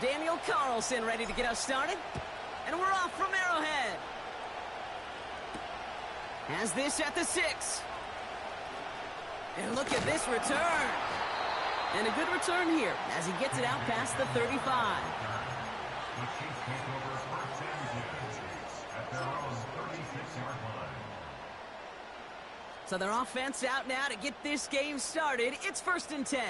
Daniel Carlson ready to get us started. And we're off from Arrowhead. Has this at the 6. And look at this return. And a good return here as he gets it out past the 35. So their offense out now to get this game started. It's 1st and 10.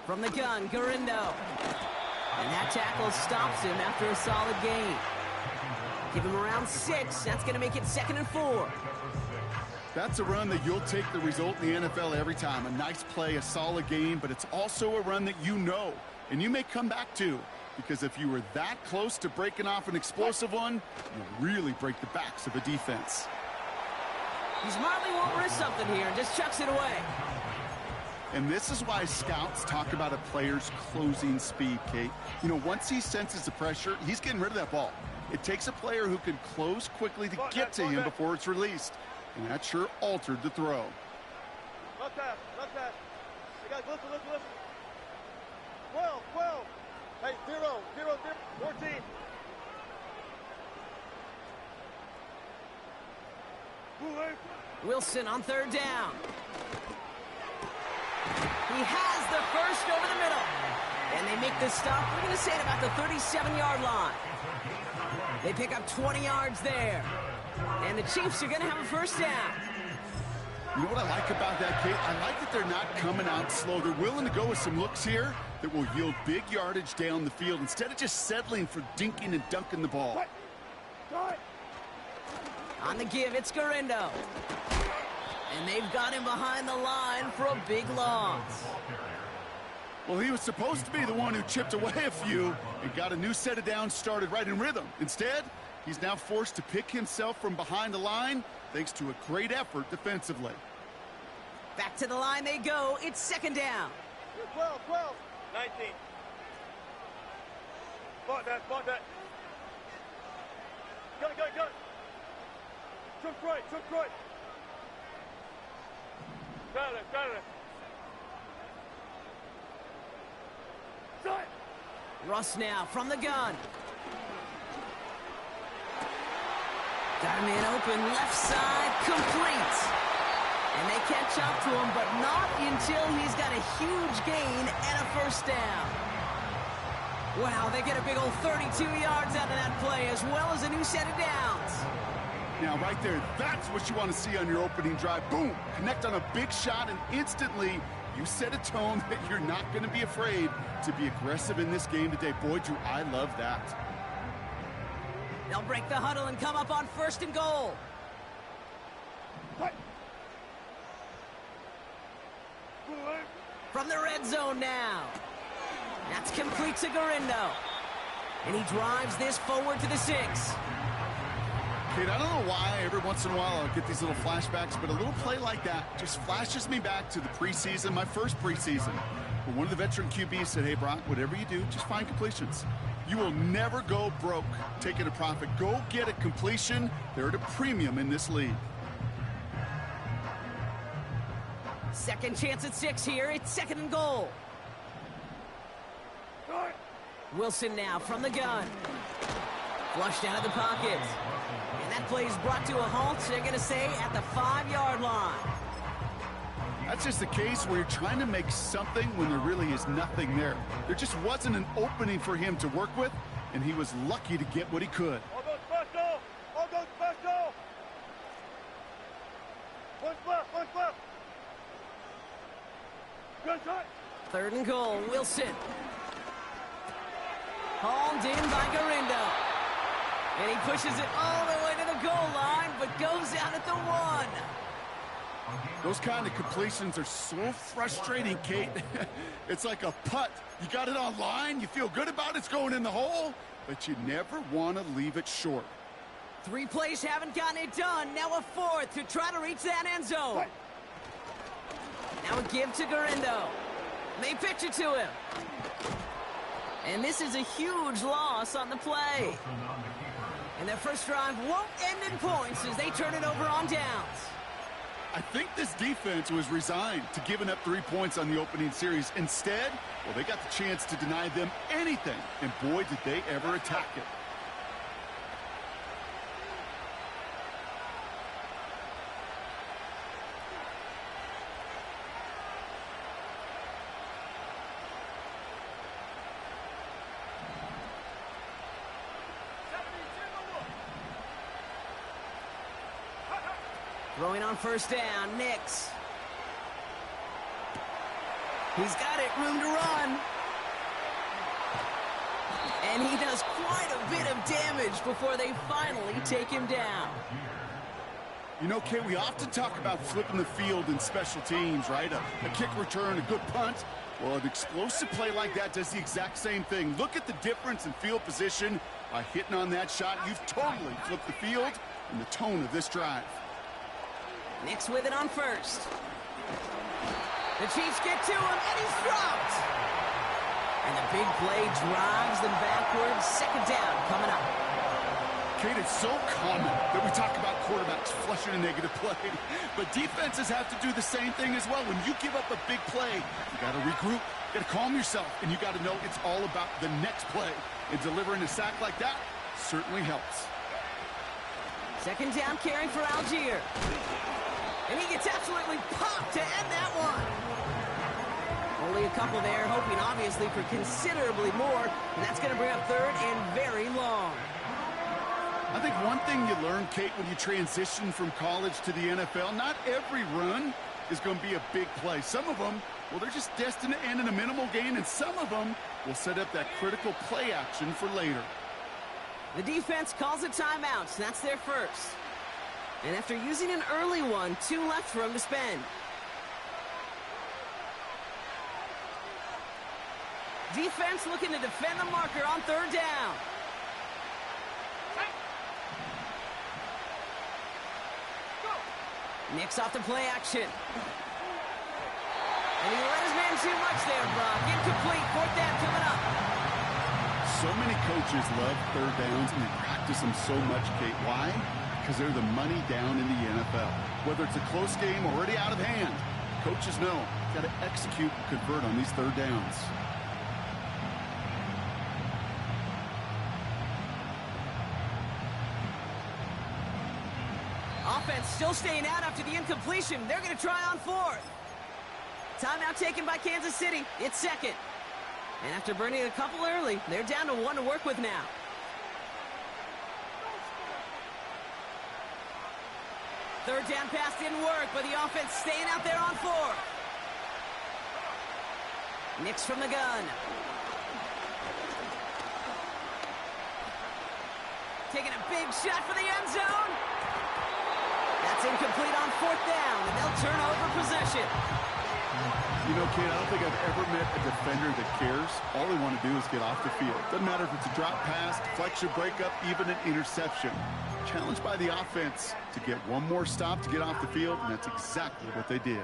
From the gun, Gurindo. And that tackle stops him after a solid gain. Give him around 6. That's going to make it 2nd and 4. That's a run that you'll take the result in the NFL every time. A nice play, a solid game, but it's also a run that you know, and you may come back to. Because if you were that close to breaking off an explosive one, you'll really break the backs of a defense. He smartly won't risk something here and just chucks it away. And this is why scouts talk about a player's closing speed, Kate. You know, once he senses the pressure, he's getting rid of that ball. It takes a player who can close quickly to get to him before it's released. And that sure altered the throw. Not that. Hey, guys, listen. 12. Hey, 0, 14. Wilson on 3rd down. He has the first over the middle. And they make the stop, we're going to say at about the 37-yard line. They pick up 20 yards there. And the Chiefs are going to have a 1st down. You know what I like about that, Kate? I like that they're not coming out slow. They're willing to go with some looks here that will yield big yardage down the field instead of just settling for dinking and dunking the ball. On the give, it's Gurindo. And they've got him behind the line for a big loss. Well, he was supposed to be the one who chipped away a few and got a new set of downs started right in rhythm. Instead, he's now forced to pick himself from behind the line thanks to a great effort defensively. Back to the line they go. It's 2nd down. 12, 19. Spot that. Got it. Took right. Got it. Russ now from the gun. Got a man open, left side, complete. And they catch up to him, but not until he's got a huge gain and a 1st down. Wow, they get a big old 32 yards out of that play, as well as a new set of downs. Now, right there, that's what you want to see on your opening drive. Boom! Connect on a big shot, and instantly you set a tone that you're not going to be afraid to be aggressive in this game today. Boy, do I love that. They'll break the huddle and come up on 1st and goal. From the red zone now. That's complete to Gurindo. And he drives this forward to the 6. Kate, I don't know why every once in a while I'll get these little flashbacks, but a little play like that just flashes me back to the preseason, my first preseason. Where one of the veteran QBs said, hey, Brock, whatever you do, just find completions. You will never go broke taking a profit. Go get a completion. They're at a premium in this league. Second chance at 6 here. It's 2nd and goal. Wilson now from the gun. Flushed out of the pocket. And that play is brought to a halt, they're going to say, at the 5-yard line. That's just the case where you're trying to make something when there really is nothing there. There just wasn't an opening for him to work with, and he was lucky to get what he could. All go special! One left! Good shot! 3rd and goal, Wilson. Hauled in by Gurindo. And he pushes it all the way to the goal line, but goes out at the 1. Those kind of completions are so frustrating, Kate. It's like a putt. You got it on line, you feel good about it, it's going in the hole, but you never want to leave it short. 3 plays haven't gotten it done. Now a 4th to try to reach that end zone. Now a give to Gurindo. They pitch it to him. And this is a huge loss on the play. And their first drive won't end in points as they turn it over on downs. I think this defense was resigned to giving up 3 points on the opening series. Instead, well, they got the chance to deny them anything, and boy, did they ever attack it. Throwing on first down, Nix. He's got it, room to run. And he does quite a bit of damage before they finally take him down. You know, Kay, we often talk about flipping the field in special teams, right? A kick return, a good punt. Well, an explosive play like that does the exact same thing. Look at the difference in field position. By hitting on that shot, you've totally flipped the field and the tone of this drive. Nix with it on first. The Chiefs get to him, and he's dropped. And the big play drives them backwards. Second down coming up. Kate, it's so common that we talk about quarterbacks flushing a negative play, but defenses have to do the same thing as well. When you give up a big play, you got to regroup, you got to calm yourself, and you got to know it's all about the next play. And delivering a sack like that certainly helps. Second down carry for Algier. And he gets absolutely popped to end that one. Only a couple there, hoping obviously for considerably more. And that's going to bring up third and very long. I think one thing you learn, Kate, when you transition from college to the NFL, not every run is going to be a big play. Some of them, well, they're just destined to end in a minimal gain, and some of them will set up that critical play action for later. The defense calls a timeout, so that's their first. And after using an early one, 2 left for him to spend. Defense looking to defend the marker on third down. Nix off the play action. And he let his man too much there, Brock. Incomplete, fourth down coming up. So many coaches love third downs, and they practice them so much, Kate. Why? Because they're the money down in the NFL. Whether it's a close game already out of hand, coaches know got to execute and convert on these third downs. Offense still staying out after the incompletion. They're going to try on fourth. Timeout taken by Kansas City. It's second. And after burning a couple early, they're down to 1 to work with now. Third down pass didn't work, but the offense staying out there on fourth. Nix from the gun. Taking a big shot for the end zone. That's incomplete on fourth down, and they'll turn over possession. You know, Kate, I don't think I've ever met a defender that cares. All they want to do is get off the field. Doesn't matter if it's a drop pass, deflection, breakup, even an interception. Challenged by the offense to get one more stop to get off the field, and that's exactly what they did.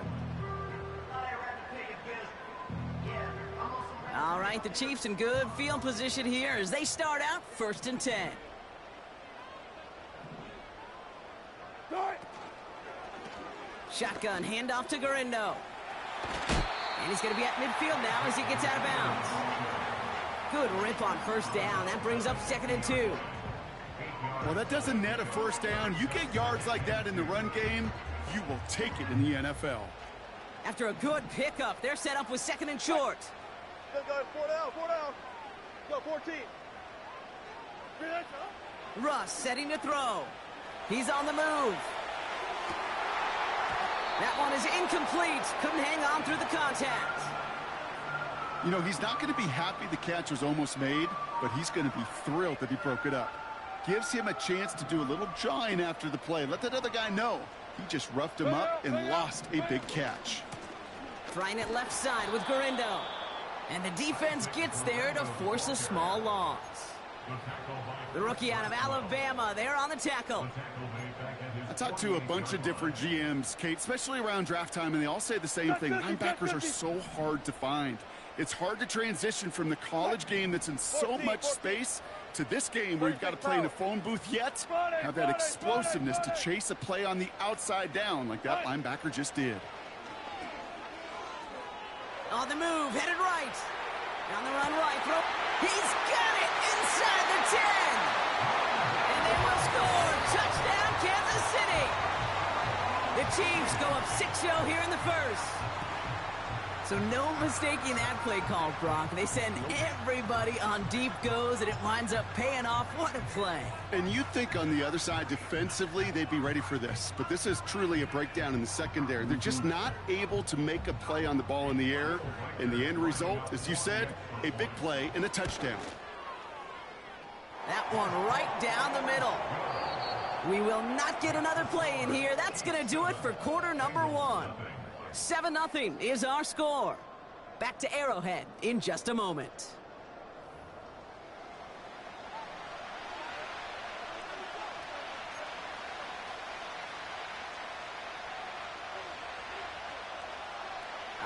All right, the Chiefs in good field position here as they start out 1st and 10. Shotgun handoff to Garindo. And he's going to be at midfield now as he gets out of bounds. Good rip on first down. That brings up 2nd and 2. Well, that doesn't net a first down. You get yards like that in the run game, you will take it in the NFL. After a good pickup, they're set up with 2nd and short. Go, 4 down. Go, 14. Russ setting to throw. He's on the move. That one is incomplete. Couldn't hang on through the contact. You know, he's not going to be happy the catch was almost made, but he's going to be thrilled that he broke it up. Gives him a chance to do a little jawing after the play. Let that other guy know. He just roughed him up and lost a big catch. Trying it left side with Garindo. And the defense gets there to force a small loss. The rookie out of Alabama, they're on the tackle. I talked to a bunch of different GMs, Kate, especially around draft time, and they all say the same thing. Linebackers are so hard to find. It's hard to transition from the college game that's in so much space to this game where you've got to play in a phone booth yet have that explosiveness to chase a play on the outside down like that linebacker just did. On the move, headed right. On the run right, throw. He's got it inside the 10. And they will score. Touchdown, Kansas City. The Chiefs go up 6-0 here in the first. So no mistaking that play call, Brock. They send everybody on deep goes, and it winds up paying off. What a play. And you'd think on the other side, defensively, they'd be ready for this. But this is truly a breakdown in the secondary. They're just not able to make a play on the ball in the air. And the end result, as you said, a big play and a touchdown. That one right down the middle. We will not get another play in here. That's going to do it for quarter number 1. 7-0 is our score. Back to Arrowhead in just a moment.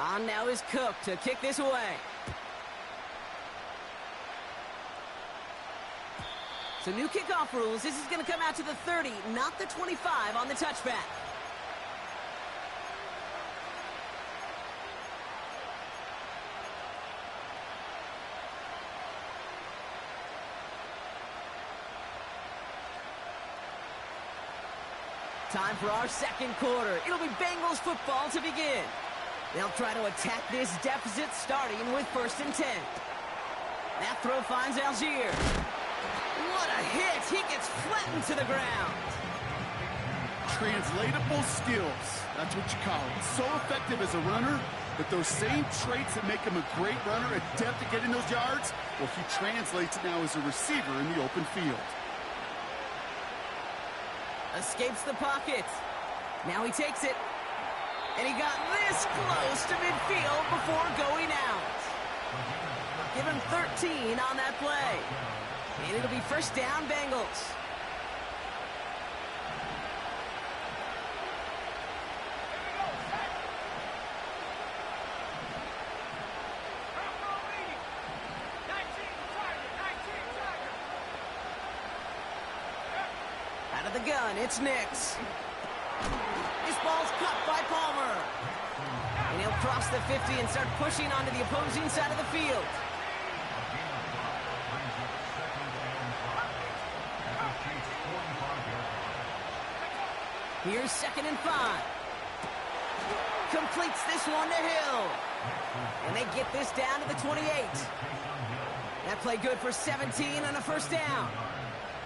On now is Cook to kick this away. So new kickoff rules. This is going to come out to the 30, not the 25 on the touchback. Time for our second quarter. It'll be Bengals football to begin. They'll try to attack this deficit starting with 1st and 10. That throw finds Algier. What a hit. He gets flattened to the ground. Translatable skills. That's what you call it. So effective as a runner, but those same traits that make him a great runner, adept at getting those yards, well, he translates it now as a receiver in the open field. Escapes the pocket. Now he takes it. And he got this close to midfield before going out. Give him 13 on that play. And it'll be 1st down, Bengals. Out of the gun, it's Nix. This ball's cut by Palmer. And he'll cross the 50 and start pushing onto the opposing side of the field. Here's 2nd and 5. Completes this one to Hill. And they get this down to the 28. That play good for 17 and a 1st down.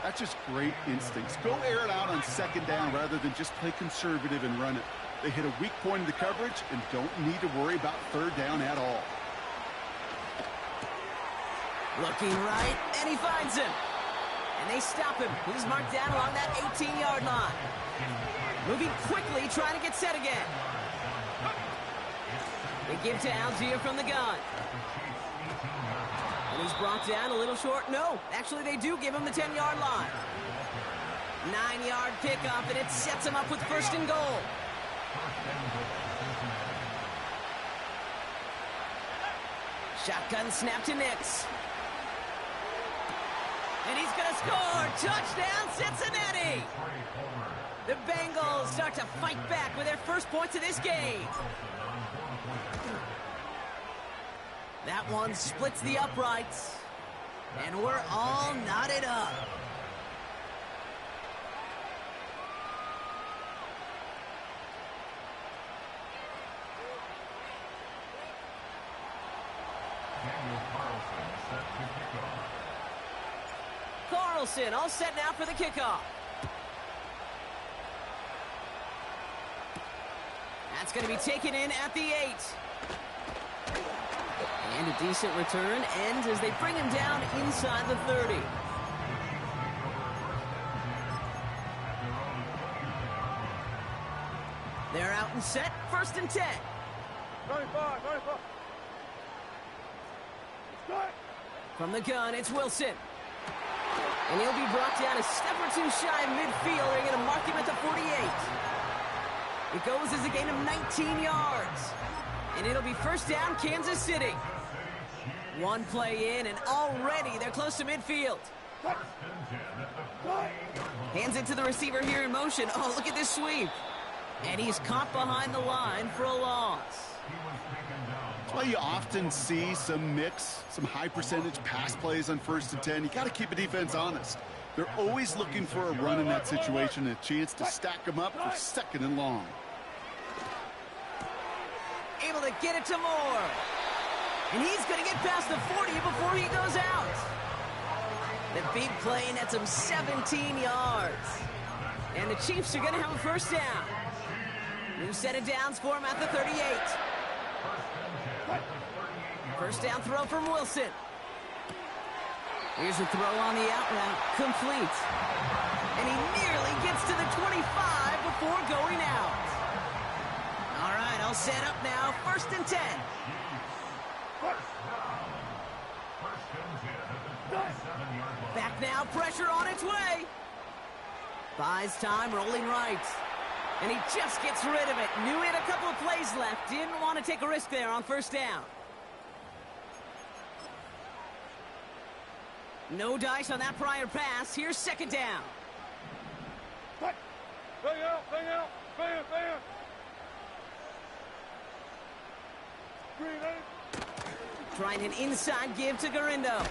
That's just great instincts. Go air it out on 2nd down rather than just play conservative and run it. They hit a weak point in the coverage and don't need to worry about 3rd down at all. Looking right, and he finds him. And they stop him. He's marked down along that 18-yard line. Moving quickly, trying to get set again. They give to Algier from the gun. And he's brought down a little short. No, actually they do give him the 10-yard line. 9-yard pickup, and it sets him up with 1st and goal. Shotgun snap to Nix. And he's going to score. Touchdown, Cincinnati. The Bengals start to fight back with their first points of this game. That one splits the uprights. And we're all knotted up. Carlson all set now for the kickoff. That's going to be taken in at the 8. And a decent return ends as they bring him down inside the 30. They're out and set, 1st and 10. 95. From the gun, it's Wilson. And he'll be brought down a step or two shy of midfield. They're going to mark him at the 48. It goes as a gain of 19 yards. And it'll be first down, Kansas City. One play in, and already they're close to midfield. Hands it to the receiver here in motion. Oh, look at this sweep. And he's caught behind the line for a loss. That's why you often see some mix, some high-percentage pass plays on 1st and 10. You got to keep a defense honest. They're always looking for a run in that situation, and a chance to stack them up for 2nd and long. Able to get it to Moore. And he's going to get past the 40 before he goes out. The big play nets him 17 yards. And the Chiefs are going to have a first down. New set of downs for him at the 38. First down throw from Wilson. Here's a throw on the out route. Complete. And he nearly gets to the 25 before going out. All right, all set up now. 1st and 10. Back now, pressure on its way. Buys time, rolling right. And he just gets rid of it. Knew he had a couple of plays left. Didn't want to take a risk there on first down. No dice on that prior pass. Here's 2nd down. Bang out, bang out, bang, bang. Trying an inside give to Garindo.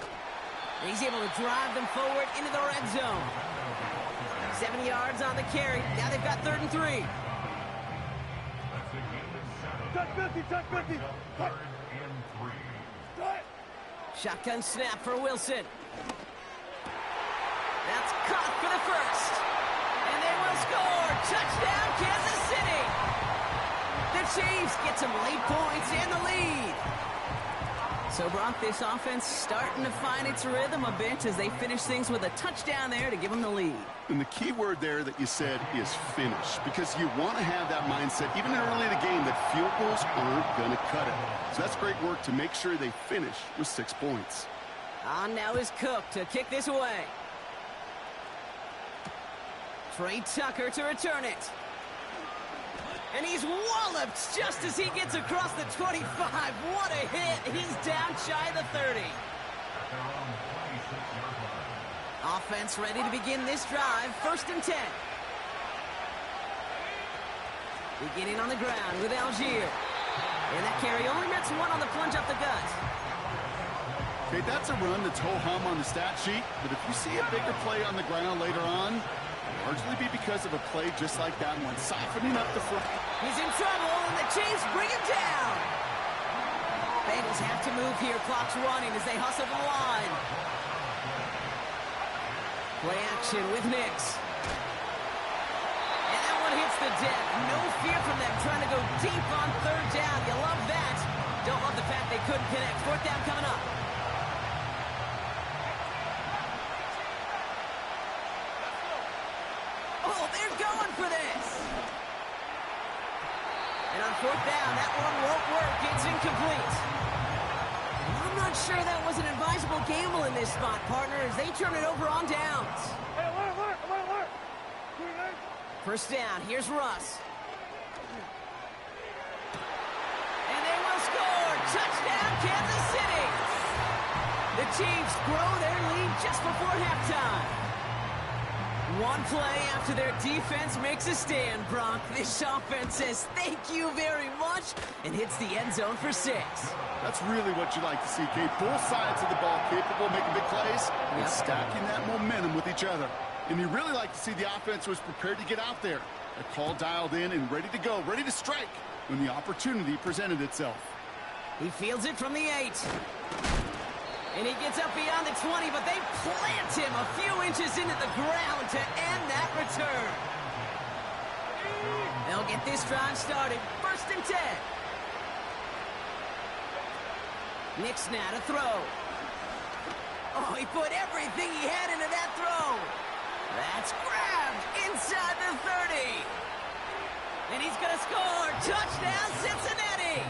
He's able to drive them forward into the red zone. 7 yards on the carry. Now they've got 3rd and 3. Touch 50, touch 50. Shotgun snap for Wilson. That's caught for the first. And they will score. Touchdown, Kansas City. The Chiefs get some late points and the lead. So, Brock, this offense starting to find its rhythm a bit as they finish things with a touchdown there to give them the lead. And the key word there that you said is finish, because you want to have that mindset, even early in the game, that field goals aren't going to cut it. So that's great work to make sure they finish with 6 points. On now is Cook to kick this away. Trey Tucker to return it. And he's walloped just as he gets across the 25. What a hit. He's down shy of the 30. Offense ready to begin this drive. 1st and 10. Beginning on the ground with Algier. And that carry only nets 1 on the plunge up the gut. Okay, that's a run that's ho-hum on the stat sheet, but if you see a bigger play on the ground later on, largely be because of a play just like that one, softening up the front. He's in trouble, and the Chiefs bring him down. Bengals have to move here. Clock's running as they hustle the line. Play action with Nix. And that one hits the deck. No fear from them trying to go deep on 3rd down. You love that. Don't love the fact they couldn't connect. 4th down coming up. Oh, they're going for this. And on 4th down, that one won't work. It's incomplete. I'm not sure that was an advisable gamble in this spot, partner, as they turn it over on downs. Hey, alert. 1st down, here's Russ. And they will score. Touchdown, Kansas City. The Chiefs grow their lead just before halftime. One play after their defense makes a stand, Brock. This offense says thank you very much and hits the end zone for 6. That's really what you like to see, Kate. Both sides of the ball capable of making big plays and stacking that momentum with each other. And you really like to see the offense was prepared to get out there. A call dialed in and ready to go, ready to strike when the opportunity presented itself. He fields it from the 8. And he gets up beyond the 20, but they plant him a few inches into the ground to end that return. They'll get this drive started. 1st and 10. Nix now to throw. Oh, he put everything he had into that throw. That's grabbed inside the 30. And he's going to score. Touchdown, Cincinnati.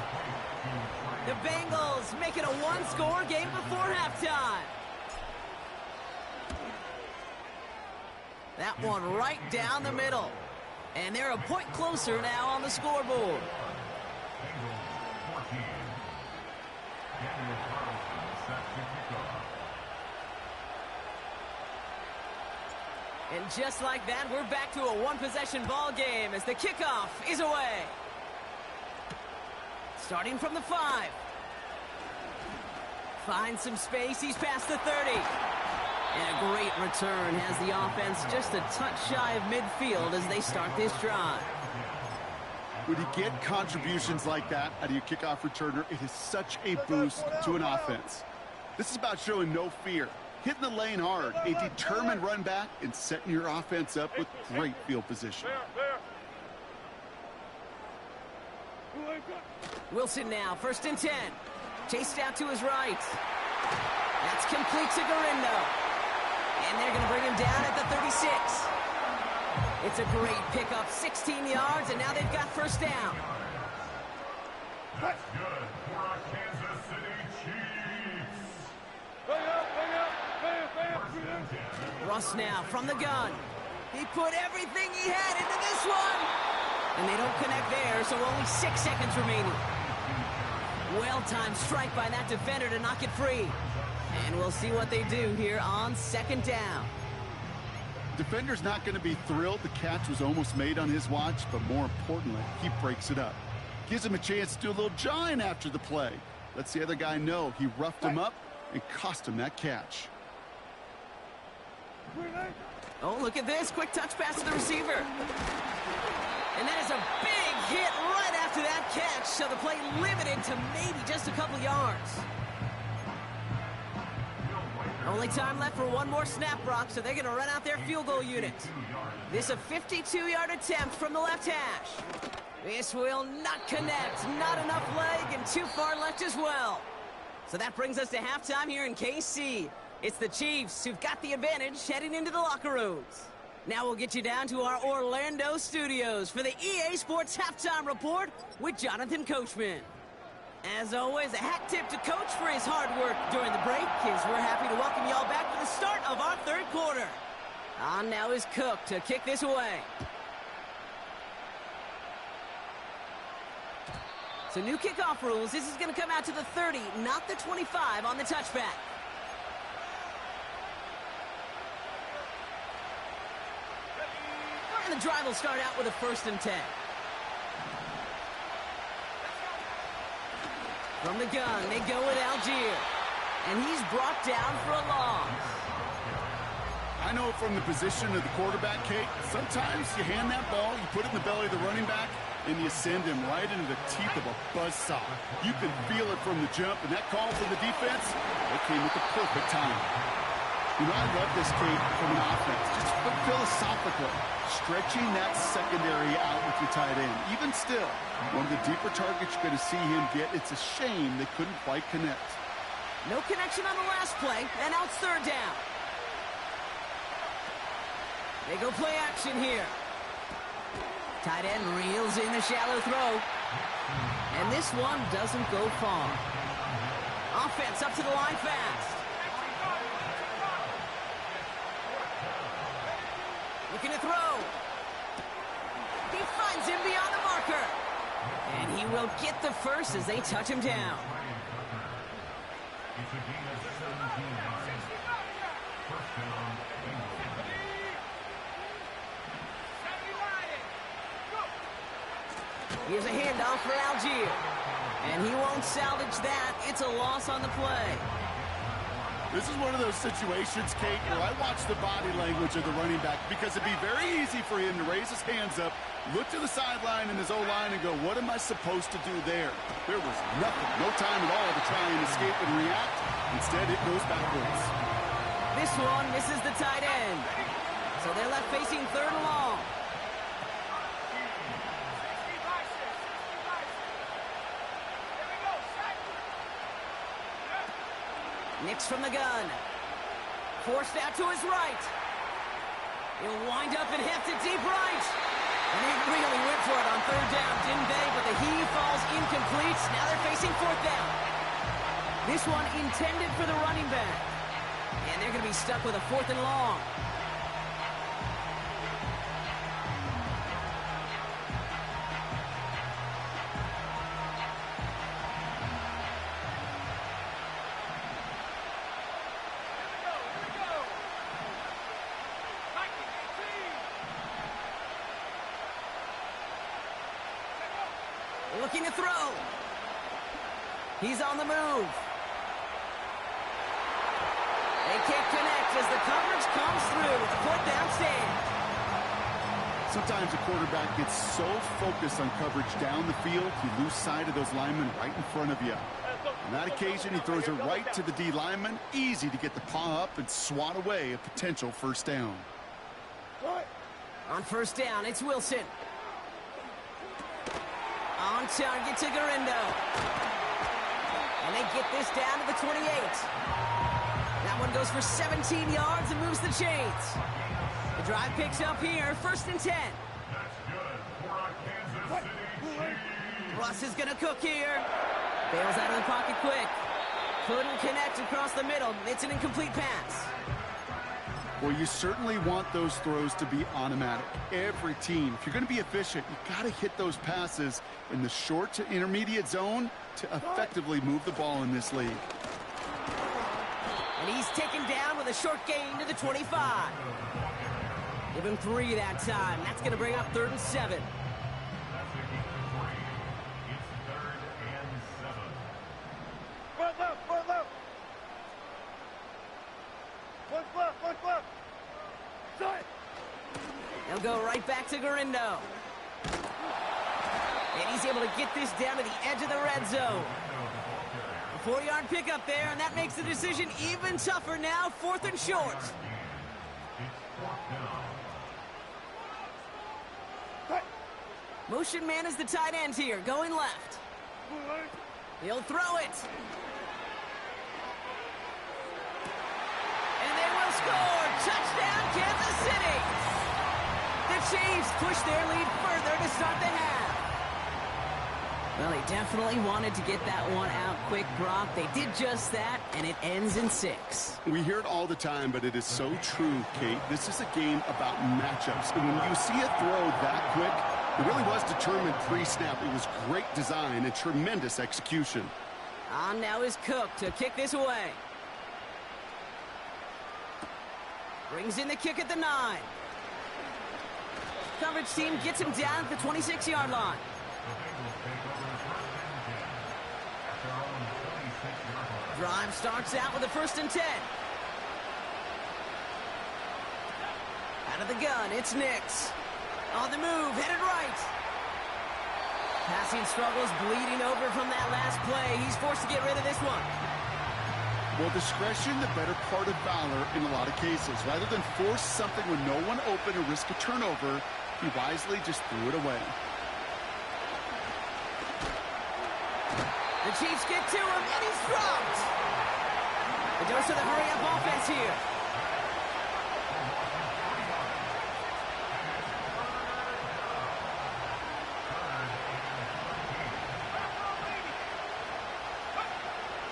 The Bengals make it a 1-score game before halftime. That one right down the middle. And they're a point closer now on the scoreboard. And just like that, we're back to a one-possession ball game as the kickoff is away. Starting from the 5. Finds some space. He's past the 30. And a great return has the offense just a touch shy of midfield as they start this drive. When you get contributions like that out of your kickoff returner, it is such a boost to an offense. This is about showing no fear, hitting the lane hard, a determined run back, and setting your offense up with great field position. Wilson now, 1st and 10. Chased out to his right. That's complete to Garindo. And they're going to bring him down at the 36. It's a great pickup, 16 yards, and now they've got 1st down. That's good for our Kansas City Chiefs. Russ now from the gun. He put everything he had into this one. And they don't connect there, so only 6 seconds remaining. Well-timed strike by that defender to knock it free. And we'll see what they do here on 2nd down. Defender's not going to be thrilled the catch was almost made on his watch, but more importantly, he breaks it up. Gives him a chance to do a little jawing after the play. Lets the other guy know he roughed him up and cost him that catch. Oh, look at this. Quick touch pass to the receiver. And that is a big hit right after that catch, so the play limited to maybe just a couple yards. Only time left for one more snap, Brock, so they're going to run out their field goal unit. This a 52-yard attempt from the left hash. This will not connect. Not enough leg and too far left as well. So that brings us to halftime here in KC. It's the Chiefs who've got the advantage heading into the locker rooms. Now we'll get you down to our Orlando studios for the EA Sports Halftime Report with Jonathan Coachman. As always, a hat tip to Coach for his hard work during the break, as we're happy to welcome y'all back for the start of our 3rd quarter. On now is Cook to kick this away. So new kickoff rules. This is going to come out to the 30, not the 25 on the touchback. And the drive will start out with a 1st and 10. From the gun, they go with Algier. And he's brought down for a loss. I know from the position of the quarterback, Kate, sometimes you hand that ball, you put it in the belly of the running back, and you send him right into the teeth of a buzzsaw. You can feel it from the jump, and that call for the defense, it came at the perfect time. You know, I love this, Kate, from an offense. Just philosophically, stretching that secondary out with your tight end. Even still, one of the deeper targets you're going to see him get. It's a shame they couldn't quite connect. No connection on the last play, and now it's 3rd down. They go play action here. Tight end reels in the shallow throw. And this one doesn't go far. Offense up to the line fast. Looking to throw. He finds him beyond the marker. And he will get the 1st as they touch him down. Here's a handoff for Algier. And he won't salvage that. It's a loss on the play. This is one of those situations, Kate, where I watch the body language of the running back because it'd be very easy for him to raise his hands up, look to the sideline in his O-line and go, what am I supposed to do there? There was nothing, no time at all to try and escape and react. Instead, it goes backwards. This one misses the tight end. So they're left facing 3rd and long. Nix from the gun. Forced out to his right. He'll wind up and heft it deep right. And he really went for it on 3rd down, didn't they? But the heave falls incomplete. Now they're facing 4th down. This one intended for the running back. And they're going to be stuck with a 4th and long. looking to throw. He's on the move. They can't connect as the coverage comes through with a fourth down stand. Sometimes a quarterback gets so focused on coverage down the field, you lose sight of those linemen right in front of you. On that occasion, he throws it right to the D lineman. Easy to get the paw up and swat away a potential first down. On first down, it's Wilson. On target to Garindo. And they get this down to the 28. That one goes for 17 yards and moves the chains. The drive picks up here, 1st and 10. Russ is going to cook here. Bails out of the pocket quick. Couldn't connect across the middle. It's an incomplete pass. Well, you certainly want those throws to be automatic. Every team, if you're going to be efficient, you got to hit those passes in the short to intermediate zone to effectively move the ball in this league. And he's taken down with a short gain to the 25. Give him 3 that time. That's going to bring up 3rd and 7. They'll go right back to Garindo. And he's able to get this down to the edge of the red zone. A 4-yard pickup there, and that makes the decision even tougher now. 4th and short. Motion man is the tight end here, going left. He'll throw it. And they will score. Touchdown, Kansas City. The Chiefs push their lead further to start the half. Well, he definitely wanted to get that one out quick, Brock. They did just that, and it ends in 6. We hear it all the time, but it is so true, Kate. This is a game about matchups. And when you see a throw that quick, it really was determined pre-snap. It was great design and tremendous execution. On now is Cook to kick this away. Brings in the kick at the 9. Coverage team gets him down at the 26-yard line. Drive starts out with a 1st and 10. Out of the gun, it's Nix. On the move, headed right. Passing struggles bleeding over from that last play. He's forced to get rid of this one. Well, discretion, the better part of valor in a lot of cases. Rather than force something with no one open and risk a turnover, he wisely just threw it away. The Chiefs get to him, and he's dropped. The dose of the hurry-up offense here.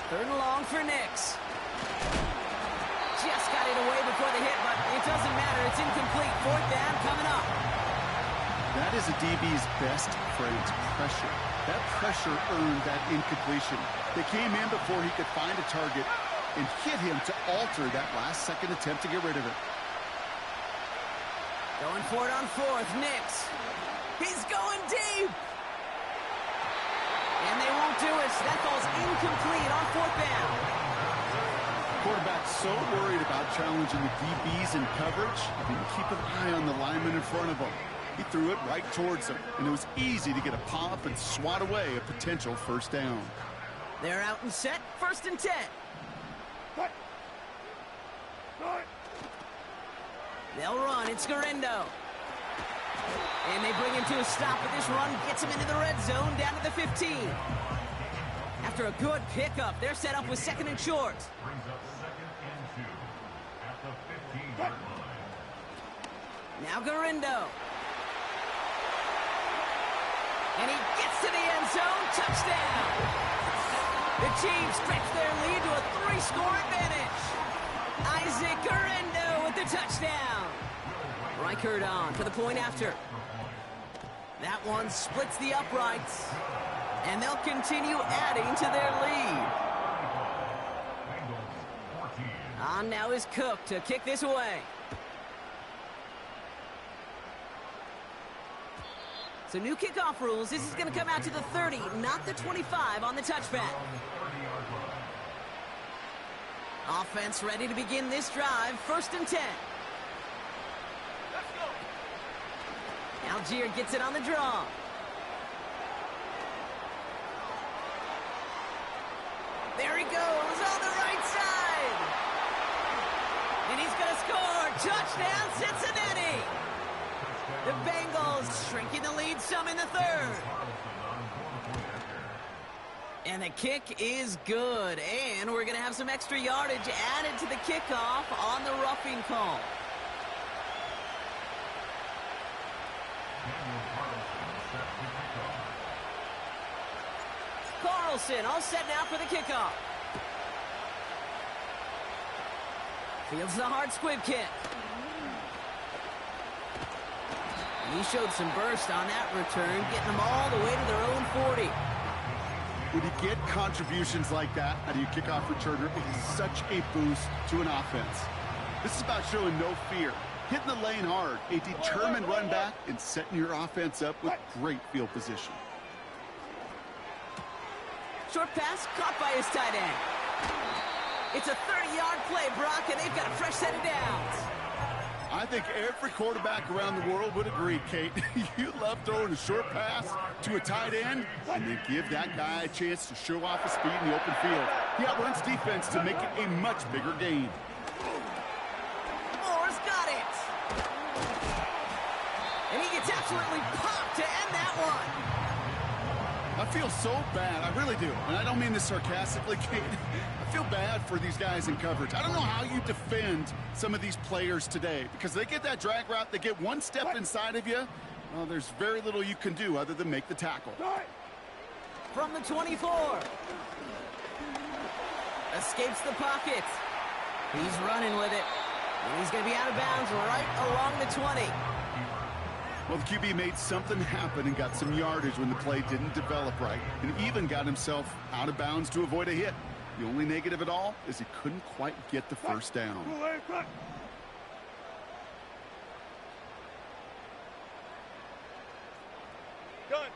Third and long for Nix. Just got it away before the hit, but it doesn't matter. It's incomplete. 4th down coming up. That is a DB's best friend, pressure. That pressure earned that incompletion. They came in before he could find a target and hit him to alter that last-second attempt to get rid of it. Going for it on 4th, Nix. He's going deep. And they won't do it. That falls incomplete on 4th down. Quarterback's so worried about challenging the DBs in coverage, he didn't keep an eye on the lineman in front of him. He threw it right towards him, and it was easy to get a pop and swat away a potential first down. They're out and set, 1st and 10. They'll run, it's Garindo. And they bring him to a stop with this run, gets him into the red zone, down to the 15. After a good pickup, they're set up with 2nd and short. Brings up 2nd and 2 at the 15-yard line. Now Garindo. And he gets to the end zone, touchdown! The Chiefs stretch their lead to a 3-score advantage. Isaac Garindo with the touchdown. Reichert on for the point after. That one splits the uprights. And they'll continue adding to their lead. On now is Cook to kick this away. So new kickoff rules. This is going to come out to the 30, not the 25 on the touchback. Offense ready to begin this drive. 1st and 10. Let's go. Algier gets it on the draw. There he goes on the right side. And he's going to score. Touchdown, Cincinnati. The Bengals shrinking the lead some in the 3rd. And the kick is good. And we're going to have some extra yardage added to the kickoff on the roughing call. Carlson all set now for the kickoff. Fields the hard squib kick. And he showed some burst on that return, getting them all the way to their own 40. When you get contributions like that out of your kickoff returner, it is such a boost to an offense. This is about showing no fear, hitting the lane hard, a determined run back, and setting your offense up with great field position. Short pass caught by his tight end. It's a 30-yard play, Brock, and they've got a fresh set of downs. I think every quarterback around the world would agree, Kate. You love throwing a short pass to a tight end and then give that guy a chance to show off his speed in the open field. He outruns defense to make it a much bigger gain. Moore's got it. And he gets absolutely popped to end that one. I feel so bad. I really do. And I don't mean this sarcastically, Kate. I feel bad for these guys in coverage. I don't know how you defend some of these players today because they get that drag route, they get one step inside of you. Well, there's very little you can do other than make the tackle. From the 24. Escapes the pocket. He's running with it. And he's going to be out of bounds right along the 20. Well, the QB made something happen and got some yardage when the play didn't develop right, and even got himself out of bounds to avoid a hit. The only negative at all is he couldn't quite get the first down. Gun.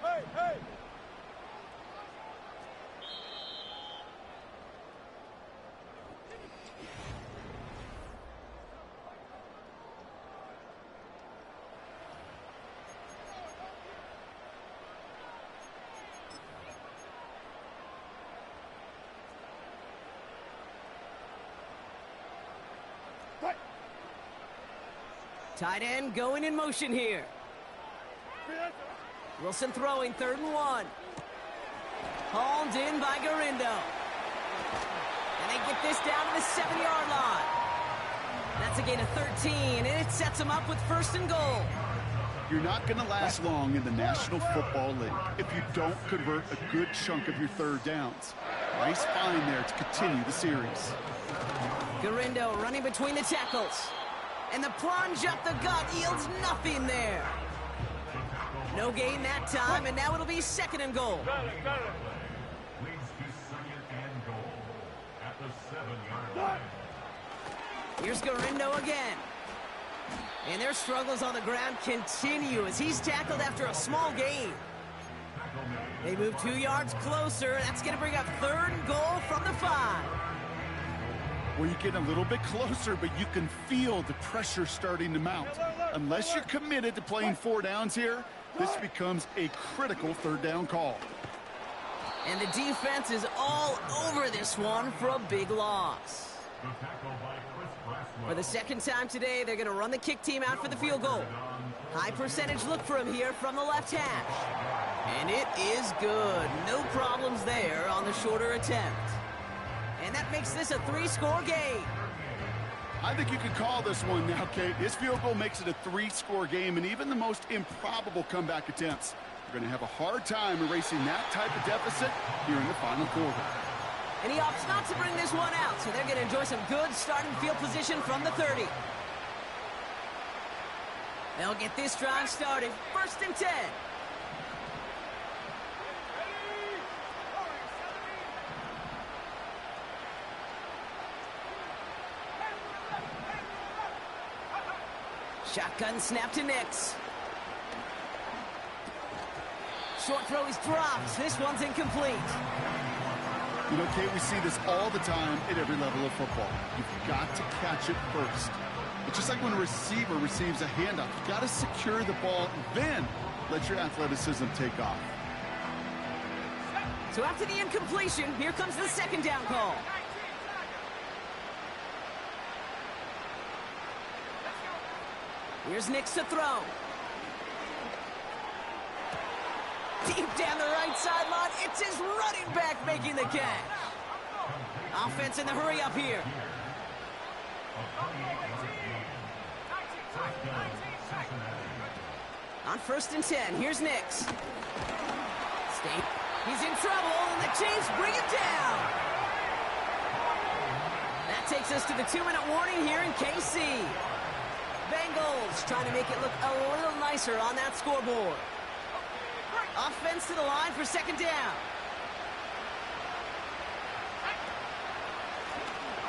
Hey, hey. Tight end going in motion here. Wilson throwing 3rd and 1. Hauled in by Garindo. And they get this down to the 7-yard line. That's a gain of 13, and it sets them up with 1st and goal. You're not going to last long in the National Football League if you don't convert a good chunk of your 3rd downs. Nice find there to continue the series. Garindo running between the tackles. And the plunge up the gut yields nothing there. No gain that time, and now it'll be 2nd and goal. Got it. Leads to 2nd and goal at the 7-yard line. Here's Garindo again. And their struggles on the ground continue as he's tackled after a small gain. They move 2 yards closer. That's going to bring up 3rd and goal from the 5. Well, you get a little bit closer, but you can feel the pressure starting to mount. Unless you're committed to playing 4 downs here, this becomes a critical 3rd down call. And the defense is all over this one for a big loss. For the 2nd time today, they're going to run the kick team out for the field goal. High percentage look for him here from the left hash. And it is good. No problems there on the shorter attempt. And that makes this a 3-score game. I think you could call this one now, Kate. This field goal makes it a 3-score game, and even the most improbable comeback attempts are going to have a hard time erasing that type of deficit here in the final quarter. And he opts not to bring this one out, so they're going to enjoy some good starting field position from the 30. They'll get this drive started. 1st and 10. Shotgun snap to Nix. Short throw is dropped. This one's incomplete. You know, Kate, we see this all the time at every level of football. You've got to catch it first. It's just like when a receiver receives a handoff. You've got to secure the ball, then let your athleticism take off. So after the incompletion, here comes the second down call. Here's Nix to throw. Deep down the right sideline, it's his running back making the catch. Offense in the hurry up here. On 1st and 10, here's Nix. He's in trouble, and the Chiefs bring him down. That takes us to the 2-minute warning here in KC. Bengals trying to make it look a little nicer on that scoreboard. Offense to the line for second down.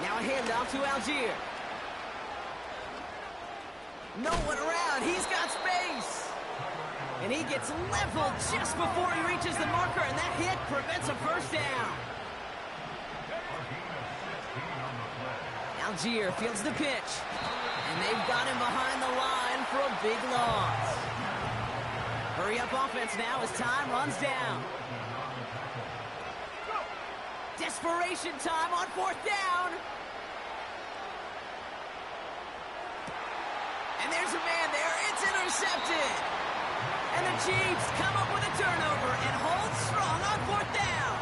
Now a handoff to Algier. No one around. He's got space. And he gets leveled just before he reaches the marker, and that hit prevents a first down. Algier fields the pitch. And they've got him behind the line for a big loss. Hurry up offense now as time runs down. Desperation time on 4th down. And there's a man there. It's intercepted. And the Chiefs come up with a turnover and hold strong on 4th down.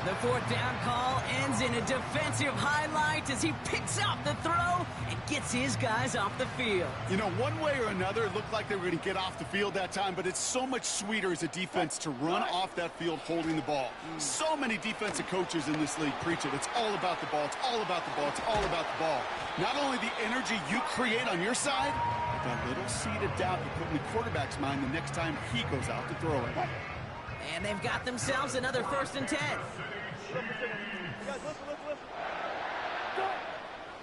The 4th down call ends in a defensive highlight as he picks up the throw and gets his guys off the field. You know, one way or another, it looked like they were going to get off the field that time, but it's so much sweeter as a defense to run off that field holding the ball. So many defensive coaches in this league preach it. It's all about the ball. It's all about the ball. It's all about the ball. Not only the energy you create on your side, but that little seed of doubt you put in the quarterback's mind the next time he goes out to throw it. And they've got themselves another 1st and 10.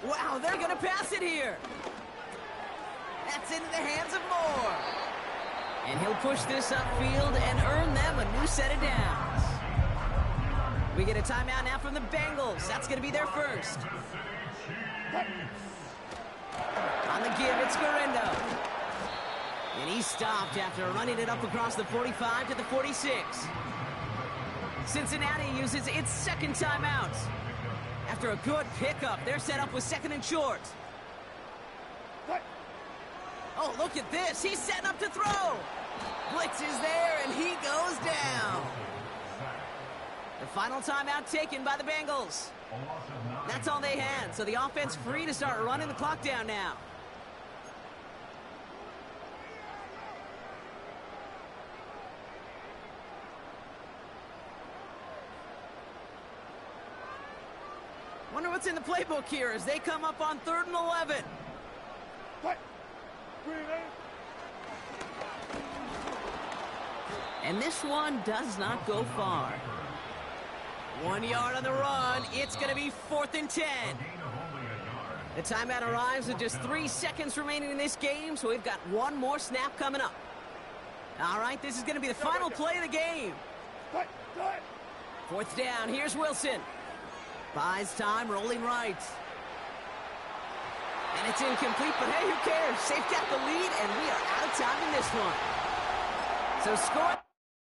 Wow, they're going to pass it here. That's into the hands of Moore. And he'll push this upfield and earn them a new set of downs. We get a timeout now from the Bengals. That's going to be their first. On the give, it's Guerrero. And he stopped after running it up across the 45 to the 46. Cincinnati uses its second timeout. After a good pickup, they're set up with 2nd and short. Oh, look at this. He's setting up to throw. Blitz is there, and he goes down. The final timeout taken by the Bengals. That's all they had, so the offense free to start running the clock down now. Wonder what's in the playbook here as they come up on 3rd and 11. And this one does not go far. 1 yard on the run. It's going to be 4th and 10. The timeout arrives with just 3 seconds remaining in this game, so we've got one more snap coming up. All right, this is going to be the final play of the game. 4th down. Here's Wilson. Buys time, rolling right. And it's incomplete, but hey, who cares? They've got the lead, and we are out of time in this one. So score...